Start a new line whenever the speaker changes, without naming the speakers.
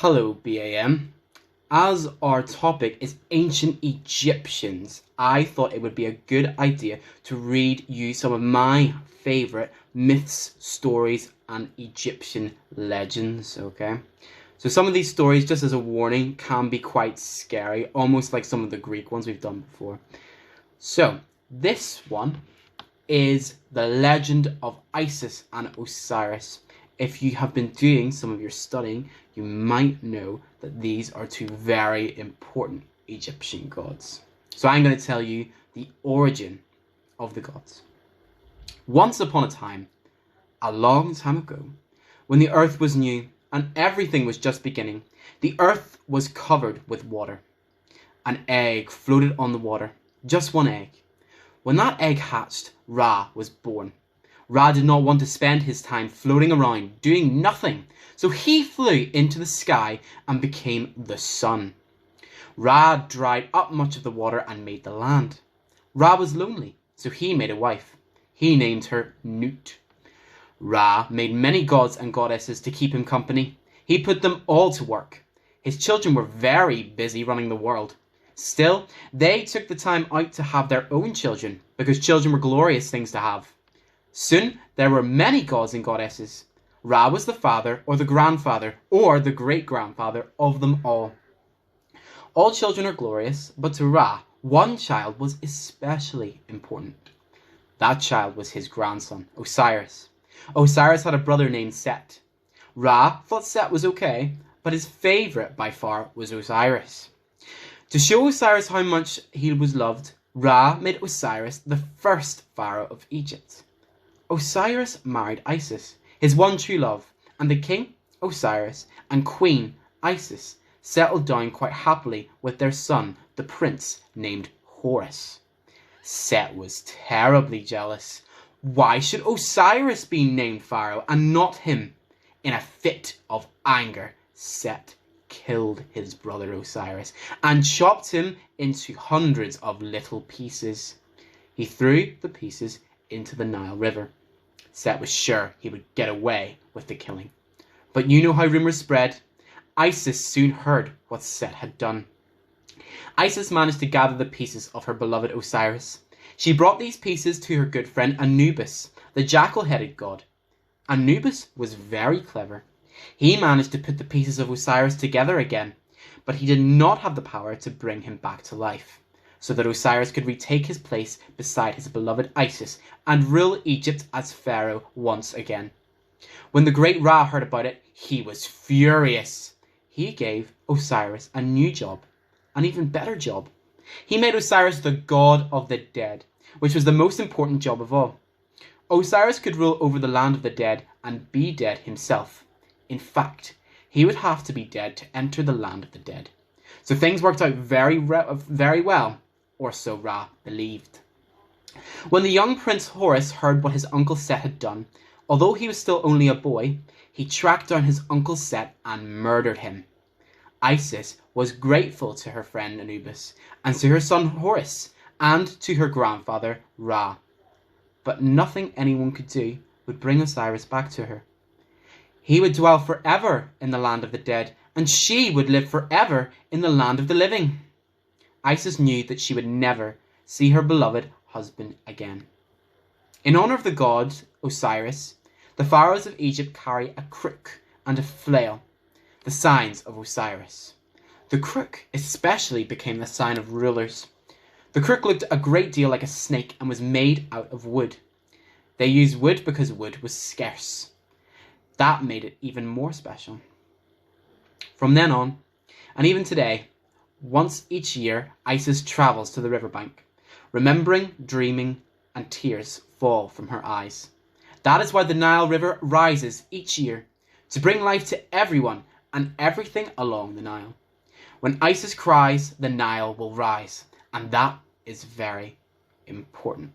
Hello, BAM. As our topic is ancient Egyptians, I thought it would be a good idea to read you some of my favourite myths, stories, and Egyptian legends, okay? So some of these stories, just as a warning, can be quite scary, almost like some of the Greek ones we've done before. So, this one is the legend of Isis and Osiris. If you have been doing some of your studying, you might know that these are two very important Egyptian gods. So I'm going to tell you the origin of the gods. Once upon a time, a long time ago, when the earth was new and everything was just beginning, the earth was covered with water. An egg floated on the water, just one egg. When that egg hatched, Ra was born. Ra did not want to spend his time floating around, doing nothing, so he flew into the sky and became the sun. Ra dried up much of the water and made the land. Ra was lonely, so he made a wife. He named her Nut. Ra made many gods and goddesses to keep him company. He put them all to work. His children were very busy running the world. Still, they took the time out to have their own children, because children were glorious things to have. Soon, there were many gods and goddesses. Ra was the father, or the grandfather, or the great-grandfather of them all. All children are glorious, but to Ra, one child was especially important. That child was his grandson, Osiris. Osiris had a brother named Set. Ra thought Set was okay, but his favourite by far was Osiris. To show Osiris how much he was loved, Ra made Osiris the first pharaoh of Egypt. Osiris married Isis, his one true love, and the king, Osiris, and queen, Isis, settled down quite happily with their son, the prince named Horus. Set was terribly jealous. Why should Osiris be named pharaoh and not him? In a fit of anger, Set killed his brother Osiris and chopped him into hundreds of little pieces. He threw the pieces into the Nile River. Set was sure he would get away with the killing. But you know how rumours spread. Isis soon heard what Set had done. Isis managed to gather the pieces of her beloved Osiris. She brought these pieces to her good friend Anubis, the jackal-headed god. Anubis was very clever. He managed to put the pieces of Osiris together again, but he did not have the power to bring him back to life, so that Osiris could retake his place beside his beloved Isis and rule Egypt as Pharaoh once again. When the great Ra heard about it, he was furious. He gave Osiris a new job, an even better job. He made Osiris the god of the dead, which was the most important job of all. Osiris could rule over the land of the dead and be dead himself. In fact, he would have to be dead to enter the land of the dead. So things worked out very well, or so Ra believed. When the young Prince Horus heard what his uncle Set had done, although he was still only a boy, he tracked down his uncle Set and murdered him. Isis was grateful to her friend Anubis, and to her son Horus, and to her grandfather Ra. But nothing anyone could do would bring Osiris back to her. He would dwell forever in the land of the dead, and she would live forever in the land of the living. Isis knew that she would never see her beloved husband again. In honour of the god Osiris, the pharaohs of Egypt carry a crook and a flail, the signs of Osiris. The crook especially became the sign of rulers. The crook looked a great deal like a snake and was made out of wood. They used wood because wood was scarce. That made it even more special. From then on, and even today, once each year, Isis travels to the riverbank. Remembering, dreaming, and tears fall from her eyes. That is why the Nile River rises each year, to bring life to everyone and everything along the Nile. When Isis cries, the Nile will rise, and that is very important.